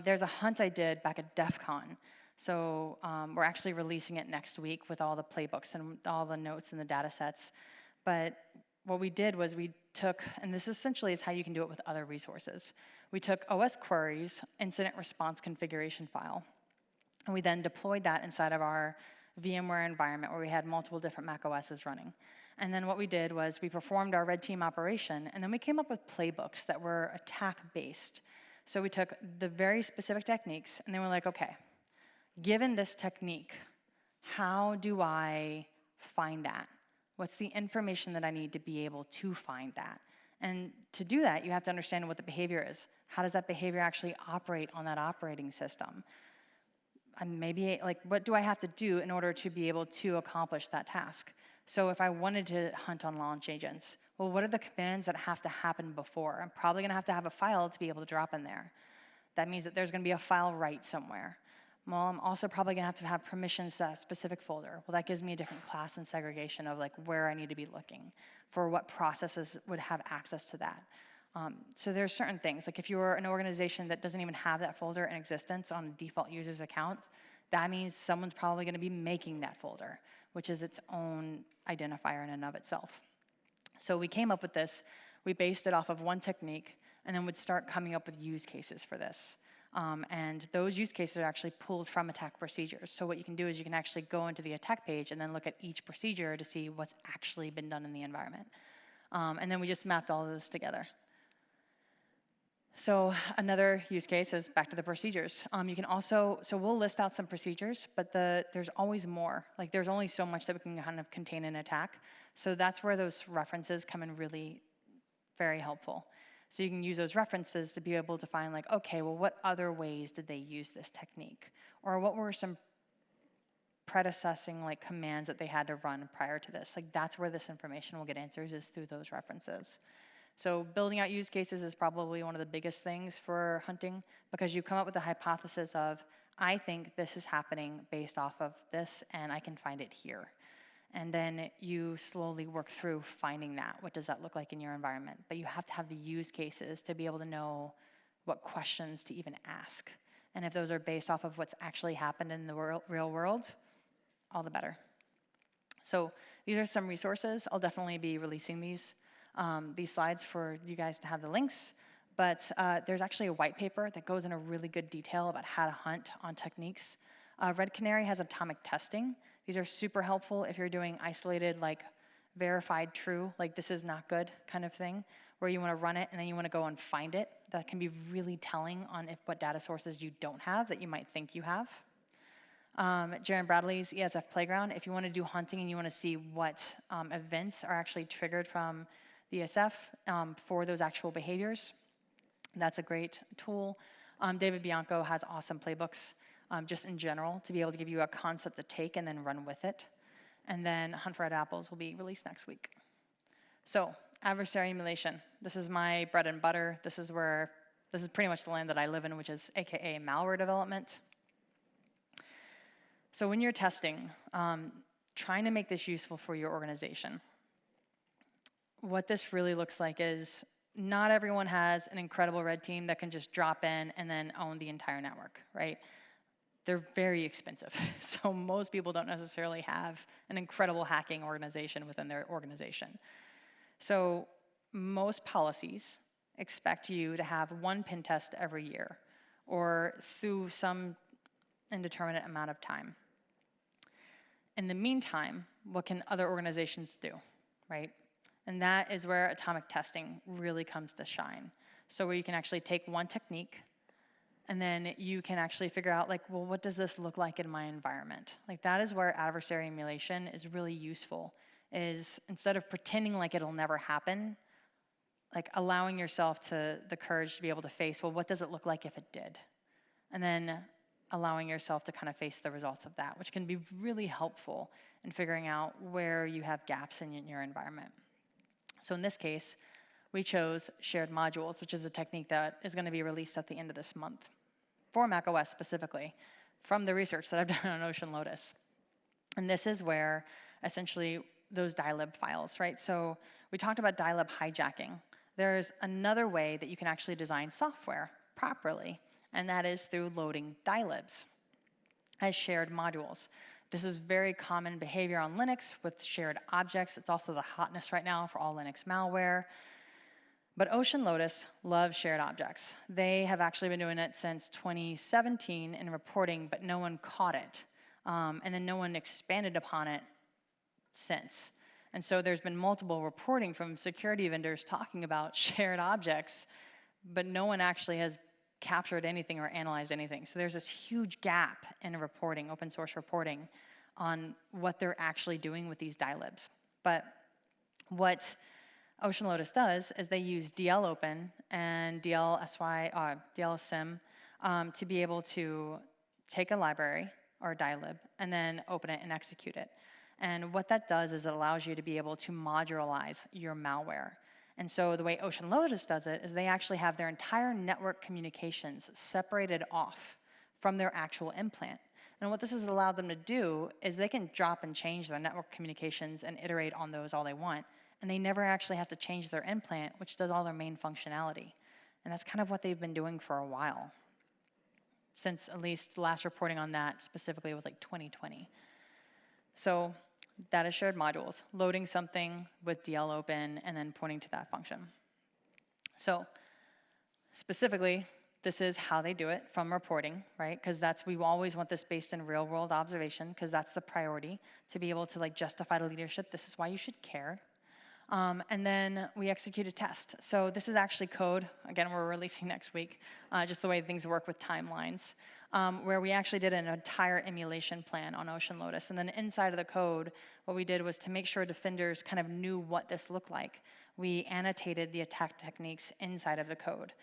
Speaker 1: There's a hunt I did back at DEF CON. So we're actually releasing it next week with all the playbooks and all the notes and the data sets. But what we did was we took, and this essentially is how you can do it with other resources. We took OS queries incident response configuration file, and we then deployed that inside of our VMware environment where we had multiple different macOSs running. And then what we did was we performed our red team operation, and then we came up with playbooks that were attack-based. So we took the very specific techniques, and then we're like, okay, given this technique, how do I find that? What's the information that I need to be able to find that? And to do that, you have to understand what the behavior is. How does that behavior actually operate on that operating system? And maybe, like, what do I have to do in order to be able to accomplish that task? So if I wanted to hunt on launch agents, well, what are the commands that have to happen before? I'm probably going to have a file to be able to drop in there. That means that there's going to be a file write somewhere. Well, I'm also probably going to have permissions to that specific folder. Well, that gives me a different class and segregation of like where I need to be looking for what processes would have access to that. So there's certain things, like if you're an organization that doesn't even have that folder in existence on default users' accounts, that means someone's probably going to be making that folder, which is its own identifier in and of itself. So we came up with this. We based it off of one technique, and then would start coming up with use cases for this. And those use cases are actually pulled from attack procedures. So what you can do is you can actually go into the attack page and then look at each procedure to see what's actually been done in the environment. And then we just mapped all of this together. So another use case is back to the procedures. You can also, so we'll list out some procedures, but there's always more. Like there's only so much that we can kind of contain an attack. So that's where those references come in really very helpful. So you can use those references to be able to find like, okay, well, what other ways did they use this technique? Or what were some predecessing like commands that they had to run prior to this? Like that's where this information will get answers, is through those references. So building out use cases is probably one of the biggest things for hunting, because you come up with a hypothesis of, I think this is happening based off of this, and I can find it here. And then you slowly work through finding that. What does that look like in your environment? But you have to have the use cases to be able to know what questions to even ask. And if those are based off of what's actually happened in the real world, all the better. So these are some resources. I'll definitely be releasing these slides for you guys to have the links. But there's actually a white paper that goes into really good detail about how to hunt on techniques. Red Canary has atomic testing. These are super helpful if you're doing isolated, like verified true, like this is not good kind of thing, where you want to run it and then you want to go and find it. that can be really telling on what data sources you don't have that you might think you have. Jaron Bradley's ESF Playground, if you want to do hunting and you want to see what events are actually triggered from the ESF for those actual behaviors, that's a great tool. David Bianco has awesome playbooks just in general to be able to give you a concept to take and then run with it. And then Hunt for Red Apples will be released next week. So adversary emulation. This is my bread and butter. This is pretty much the land that I live in, which is AKA malware development. So when you're testing, trying to make this useful for your organization, what this really looks like is not everyone has an incredible red team that can just drop in and then own the entire network, right? They're very expensive. So most people don't necessarily have an incredible hacking organization within their organization. So most policies expect you to have one pen test every year or through some indeterminate amount of time. In the meantime, what can other organizations do, right? And that is where atomic testing really comes to shine. So where you can actually take one technique, and then you can actually figure out, like, well, what does this look like in my environment? Like, that is where adversary emulation is really useful, is instead of pretending like it'll never happen, like allowing yourself the courage to be able to face, well, what does it look like if it did? And then allowing yourself to kind of face the results of that, which can be really helpful in figuring out where you have gaps in your environment. So in this case, we chose shared modules, which is a technique that is going to be released at the end of this month for macOS specifically, from the research that I've done on OceanLotus. And this is where essentially those dilib files, right? So we talked about dilib hijacking. There's another way that you can actually design software properly, and that is through loading dilibs as shared modules. This is very common behavior on Linux with shared objects. It's also the hotness right now for all Linux malware. But OceanLotus loves shared objects. They have actually been doing it since 2017 in reporting, but no one caught it. And then no one expanded upon it since. And so there's been multiple reporting from security vendors talking about shared objects, but no one actually has captured anything or analyzed anything. So there's this huge gap in reporting, open source reporting, on what they're actually doing with these dilibs. But what OceanLotus does is they use DLOpen and DLSym to be able to take a library or a dilib and then open it and execute it. And what that does is it allows you to be able to modularize your malware. And so the way OceanLotus does it is they actually have their entire network communications separated off from their actual implant. And what this has allowed them to do is they can drop and change their network communications and iterate on those all they want. And they never actually have to change their implant, which does all their main functionality. And that's kind of what they've been doing for a while, since at least the last reporting on that specifically was like 2020. So that is shared modules, loading something with DLOpen and then pointing to that function. So specifically, this is how they do it from reporting, right? Because we always want this based in real world observation, because that's the priority, to be able to like justify the leadership. This is why you should care. And then we execute a test. So this is actually code. Again, we're releasing next week, just the way things work with timelines, where we actually did an entire emulation plan on OceanLotus. And then inside of the code, what we did was to make sure defenders kind of knew what this looked like. We annotated the attack techniques inside of the code.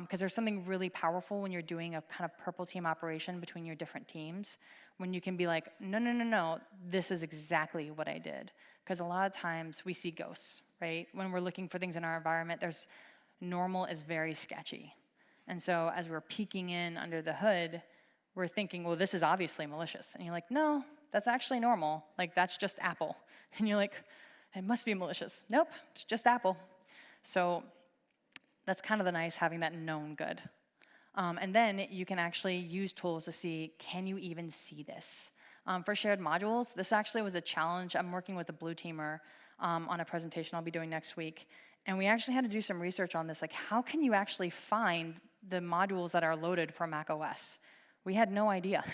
Speaker 1: Because there's something really powerful when you're doing a kind of purple team operation between your different teams, when you can be like, no, this is exactly what I did. Because a lot of times we see ghosts, right? When we're looking for things in our environment, normal is very sketchy. And so as we're peeking in under the hood, we're thinking, well, this is obviously malicious. And you're like, no, that's actually normal. Like, that's just Apple. And you're like, it must be malicious. Nope, it's just Apple. So that's kind of the nice, having that known good. And then you can actually use tools to see, can you even see this? For shared modules, this actually was a challenge. I'm working with a blue teamer on a presentation I'll be doing next week. And we actually had to do some research on this. Like, how can you actually find the modules that are loaded for macOS? We had no idea.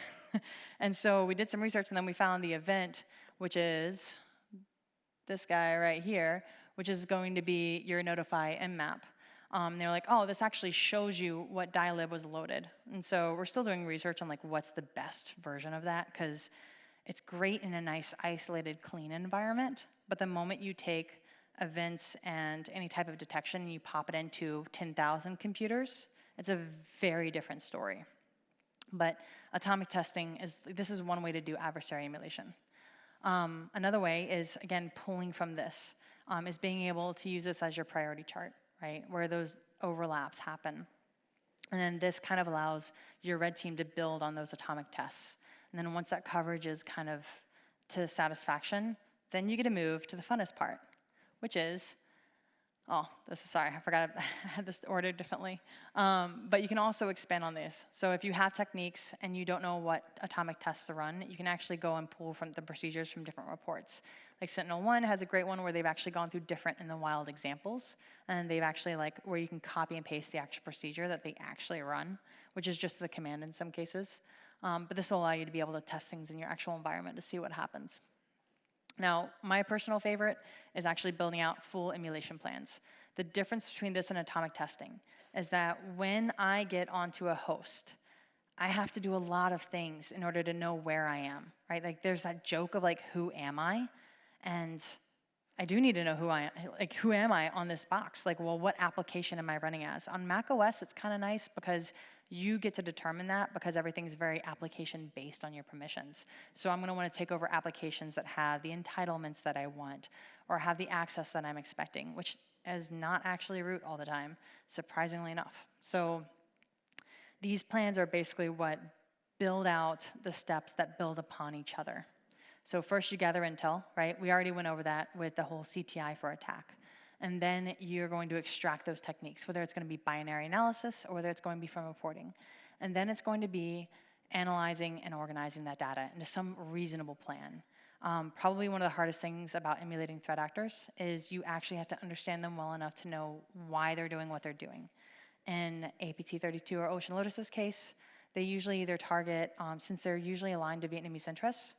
Speaker 1: And so we did some research, and then we found the event, which is this guy right here, which is going to be your notify mmap. They're like, oh, this actually shows you what dilib was loaded. And so we're still doing research on like what's the best version of that, because it's great in a nice, isolated, clean environment. But the moment you take events and any type of detection and you pop it into 10,000 computers, it's a very different story. But atomic testing this is one way to do adversary emulation. Another way is, again, pulling from this, is being able to use this as your priority chart, right, where those overlaps happen. And then this kind of allows your red team to build on those atomic tests. And then once that coverage is kind of to satisfaction, then you get to move to the funnest part, which is, sorry, I forgot I had this ordered differently. But you can also expand on this. So if you have techniques and you don't know what atomic tests to run, you can actually go and pull from the procedures from different reports. Like Sentinel-1 has a great one where they've actually gone through different in the wild examples, and they've actually where you can copy and paste the actual procedure that they actually run, which is just the command in some cases. But this will allow you to be able to test things in your actual environment to see what happens. Now, my personal favorite is actually building out full emulation plans. The difference between this and atomic testing is that when I get onto a host, I have to do a lot of things in order to know where I am, right? Like there's that joke of who am I? And I do need to know who am I on this box? Well, what application am I running as? On macOS, it's kind of nice because you get to determine that because everything's very application based on your permissions. So I'm going to want to take over applications that have the entitlements that I want or have the access that I'm expecting, which is not actually root all the time, surprisingly enough. So these plans are basically what build out the steps that build upon each other. So first you gather intel, right? We already went over that with the whole CTI for attack. And then you're going to extract those techniques, whether it's going to be binary analysis or whether it's going to be from reporting. And then it's going to be analyzing and organizing that data into some reasonable plan. Probably one of the hardest things about emulating threat actors is you actually have to understand them well enough to know why they're doing what they're doing. In APT32 or OceanLotus's case, they usually either target, since they're usually aligned to Vietnamese interests,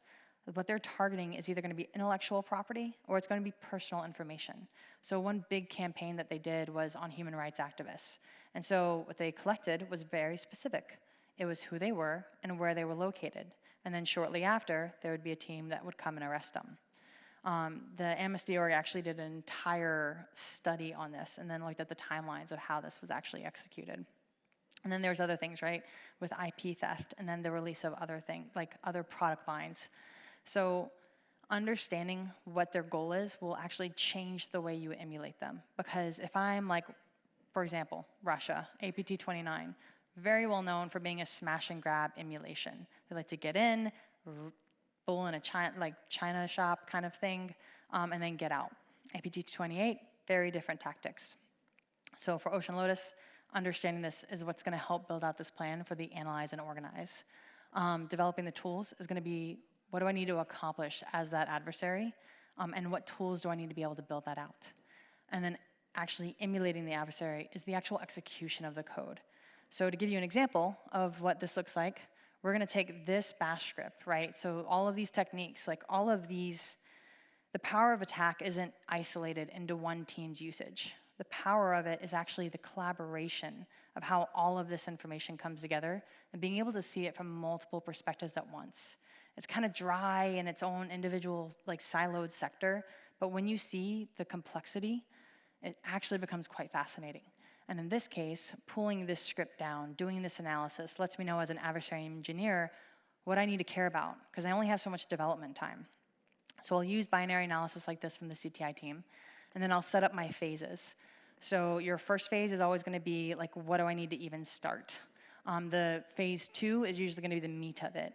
Speaker 1: what they're targeting is either going to be intellectual property or it's going to be personal information. So one big campaign that they did was on human rights activists. And so what they collected was very specific. It was who they were and where they were located. And then shortly after, there would be a team that would come and arrest them. The Amnesty org actually did an entire study on this and then looked at the timelines of how this was actually executed. And then there's other things, right, with IP theft and then the release of other things, like other product lines. So understanding what their goal is will actually change the way you emulate them. Because if I'm for example, Russia, APT29, very well known for being a smash and grab emulation. They like to get in, bull in a China shop kind of thing, and then get out. APT28, very different tactics. So for OceanLotus, understanding this is what's going to help build out this plan for the analyze and organize. Developing the tools is going to be, what do I need to accomplish as that adversary? And what tools do I need to be able to build that out? And then actually emulating the adversary is the actual execution of the code. So to give you an example of what this looks like, we're going to take this bash script, right? So all of these techniques, all of these, the power of attack isn't isolated into one team's usage. The power of it is actually the collaboration of how all of this information comes together and being able to see it from multiple perspectives at once. It's kind of dry in its own individual, siloed sector, but when you see the complexity, it actually becomes quite fascinating. And in this case, pulling this script down, doing this analysis, lets me know as an adversary engineer what I need to care about, because I only have so much development time. So I'll use binary analysis like this from the CTI team, and then I'll set up my phases. So your first phase is always going to be, what do I need to even start? The phase 2 is usually going to be the meat of it,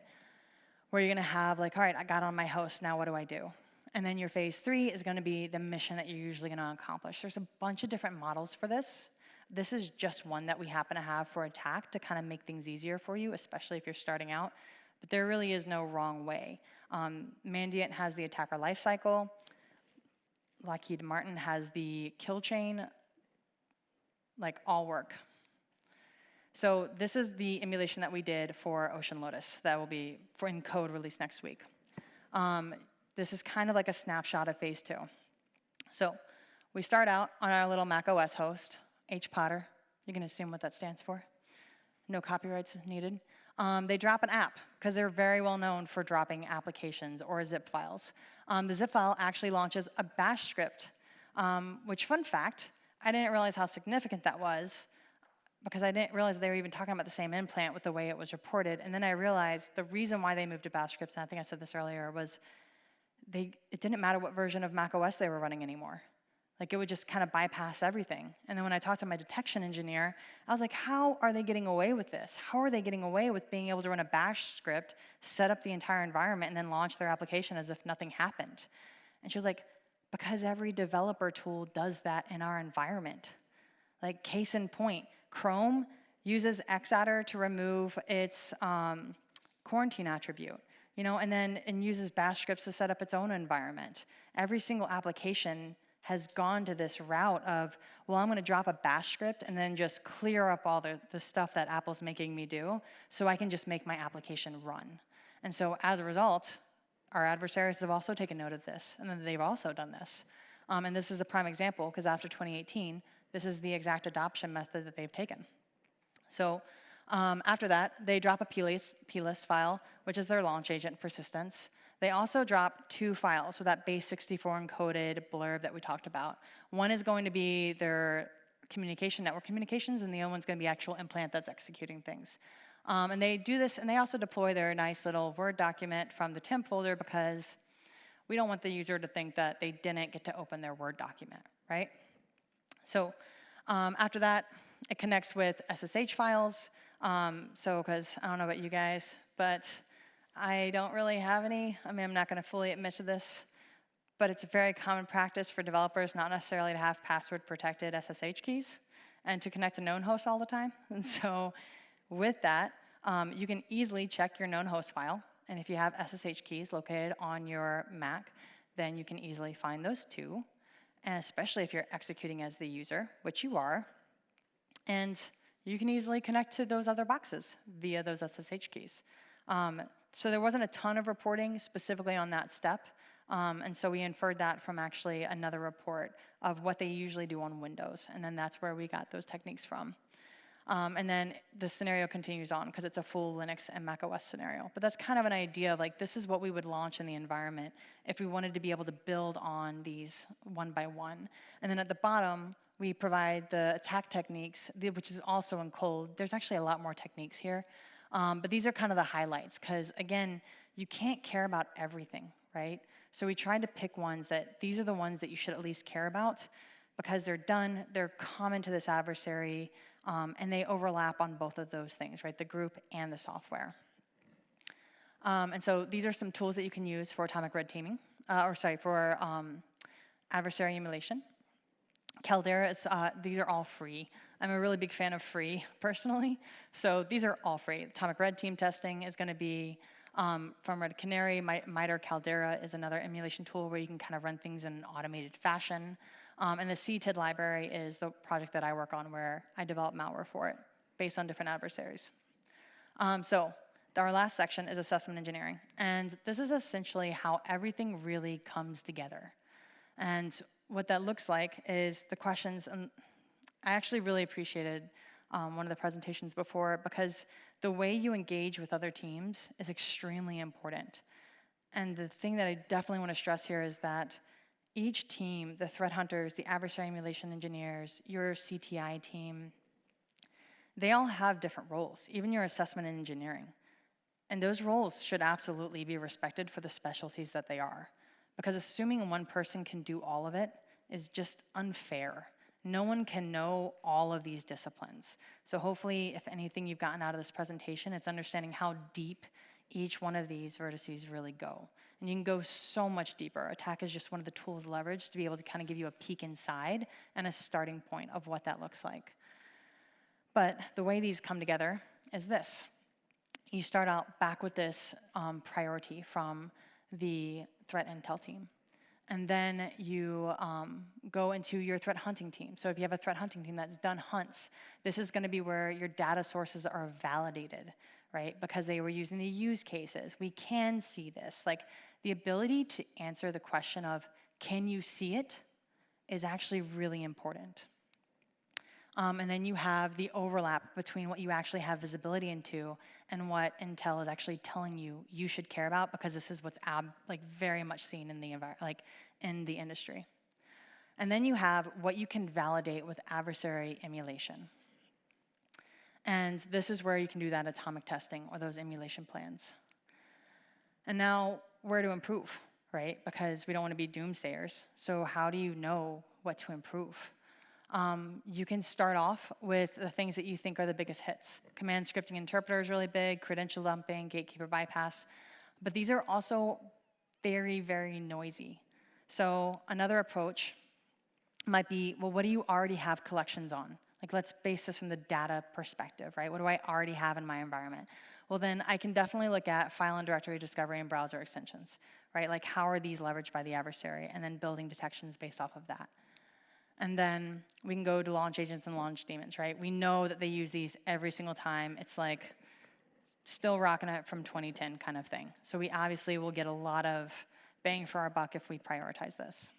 Speaker 1: where you're going to have, all right, I got on my host, now what do I do? And then your phase 3 is going to be the mission that you're usually going to accomplish. There's a bunch of different models for this. This is just one that we happen to have for attack to kind of make things easier for you, especially if you're starting out. But there really is no wrong way. Mandiant has the attacker lifecycle. Lockheed Martin has the kill chain, all work. So this is the emulation that we did for OceanLotus that will be in code release next week. This is kind of like a snapshot of phase 2. So we start out on our little macOS host. H. Potter. You can assume what that stands for. No copyrights needed. They drop an app because they're very well known for dropping applications or zip files. The zip file actually launches a bash script, which, fun fact, I didn't realize how significant that was because I didn't realize they were even talking about the same implant with the way it was reported. And then I realized the reason why they moved to bash scripts, and I think I said this earlier, was it didn't matter what version of macOS they were running anymore. Like, it would just kind of bypass everything. And then when I talked to my detection engineer, I was like, how are they getting away with this? How are they getting away with being able to run a bash script, set up the entire environment, and then launch their application as if nothing happened? And she was like, because every developer tool does that in our environment. Like, case in point, Chrome uses Xadder to remove its quarantine attribute, and uses bash scripts to set up its own environment. Every single application has gone to this route of, well, I'm going to drop a bash script and then just clear up all the stuff that Apple's making me do so I can just make my application run. And so as a result, our adversaries have also taken note of this, and then they've also done this. And this is a prime example, because after 2018, this is the exact adoption method that they've taken. So after that, they drop a plist file, which is their launch agent persistence. They also drop 2 files with that base 64 encoded blurb that we talked about. One is going to be their network communications, and the other one's going to be actual implant that's executing things. And they do this, and they also deploy their nice little Word document from the temp folder because we don't want the user to think that they didn't get to open their Word document, right? So after that, it connects with SSH files. Because I don't know about you guys, but I don't really have any. I mean, I'm not going to fully admit to this, but it's a very common practice for developers not necessarily to have password-protected SSH keys and to connect to known hosts all the time. And so with that, you can easily check your known host file. And if you have SSH keys located on your Mac, then you can easily find those too, and especially if you're executing as the user, which you are. And you can easily connect to those other boxes via those SSH keys. So there wasn't a ton of reporting specifically on that step, and so we inferred that from actually another report of what they usually do on Windows, and then that's where we got those techniques from. And then the scenario continues on because it's a full Linux and macOS scenario. But that's kind of an idea of like, this is what we would launch in the environment if we wanted to be able to build on these one by one. And then at the bottom, we provide the attack techniques, which is also in cold. There's actually a lot more techniques here. But these are kind of the highlights because, again, you can't care about everything, right? So we tried to pick ones that these are the ones that you should at least care about because they're done, they're common to this adversary, and they overlap on both of those things, right? The group and the software. And so these are some tools that you can use for atomic red teaming, for adversary emulation. Caldera is, these are all free. I'm a really big fan of free, personally. So these are all free. Atomic red team testing is going to be from Red Canary. MITRE Caldera is another emulation tool where you can kind of run things in an automated fashion. And the CTID library is the project that I work on where I develop malware for it based on different adversaries. So our last section is assessment engineering. And this is essentially how everything really comes together. And what that looks like is the questions, and I actually really appreciated one of the presentations before because the way you engage with other teams is extremely important. And the thing that I definitely want to stress here is that each team, the threat hunters, the adversary emulation engineers, your CTI team, they all have different roles, even your assessment and engineering. And those roles should absolutely be respected for the specialties that they are. Because assuming one person can do all of it is just unfair. No one can know all of these disciplines. So hopefully, if anything you've gotten out of this presentation, it's understanding how deep each one of these vertices really go. And you can go so much deeper. Attack is just one of the tools leveraged to be able to kind of give you a peek inside and a starting point of what that looks like. But the way these come together is this. You start out back with this priority from the threat intel team. And then you go into your threat hunting team. So if you have a threat hunting team that's done hunts, this is going to be where your data sources are validated, right? Because they were using the use cases. We can see this. Like, the ability to answer the question of, can you see it, is actually really important. And then you have the overlap between what you actually have visibility into and what Intel is actually telling you you should care about, because this is what's very much seen in the in the industry. And then you have what you can validate with adversary emulation. And this is where you can do that atomic testing or those emulation plans. And now, where to improve, right? Because we don't want to be doomsayers. So how do you know what to improve? You can start off with the things that you think are the biggest hits. Command scripting interpreter is really big, credential dumping, gatekeeper bypass. But these are also very, very noisy. So another approach might be, well, what do you already have collections on? Like, let's base this from the data perspective, right? What do I already have in my environment? Well, then I can definitely look at file and directory discovery and browser extensions, right? Like, how are these leveraged by the adversary? And then building detections based off of that. And then we can go to launch agents and launch daemons, right? We know that they use these every single time. It's like still rocking it from 2010 kind of thing. So we obviously will get a lot of bang for our buck if we prioritize this.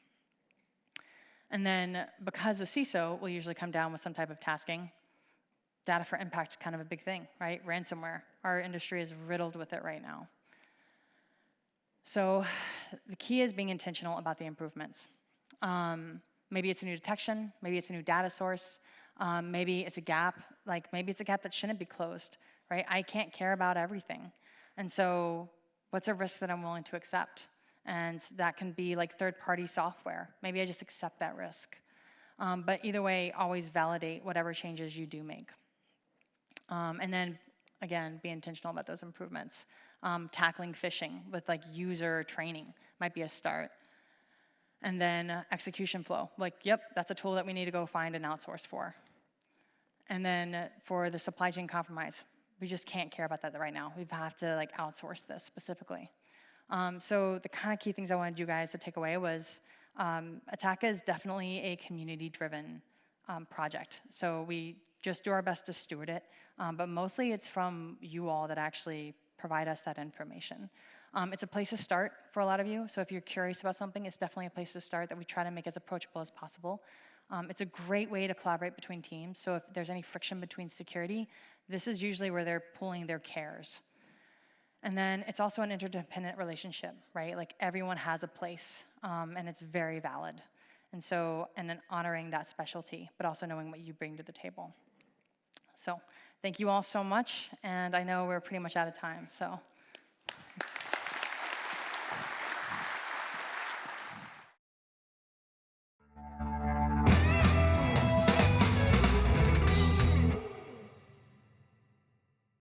Speaker 1: And then because the CISO will usually come down with some type of tasking, data for impact is kind of a big thing, right? Ransomware. Our industry is riddled with it right now. So the key is being intentional about the improvements. Maybe it's a new detection, maybe it's a new data source, maybe it's a gap, maybe it's a gap that shouldn't be closed, right? I can't care about everything. And so what's a risk that I'm willing to accept? And that can be like third-party software. Maybe I just accept that risk. But either way, always validate whatever changes you do make. And then, again, be intentional about those improvements. Tackling phishing with user training might be a start. And then execution flow. Yep, that's a tool that we need to go find and outsource for. And then for the supply chain compromise, we just can't care about that right now. We have to outsource this specifically. So the kind of key things I wanted you guys to take away was ATT&CK is definitely a community-driven project. So we just do our best to steward it, but mostly it's from you all that actually provide us that information. It's a place to start for a lot of you, so if you're curious about something, it's definitely a place to start that we try to make as approachable as possible. It's a great way to collaborate between teams, so if there's any friction between security, this is usually where they're pulling their cares. And then it's also an interdependent relationship, right? Everyone has a place, and it's very valid. And then honoring that specialty, but also knowing what you bring to the table. So thank you all so much, and I know we're pretty much out of time, so.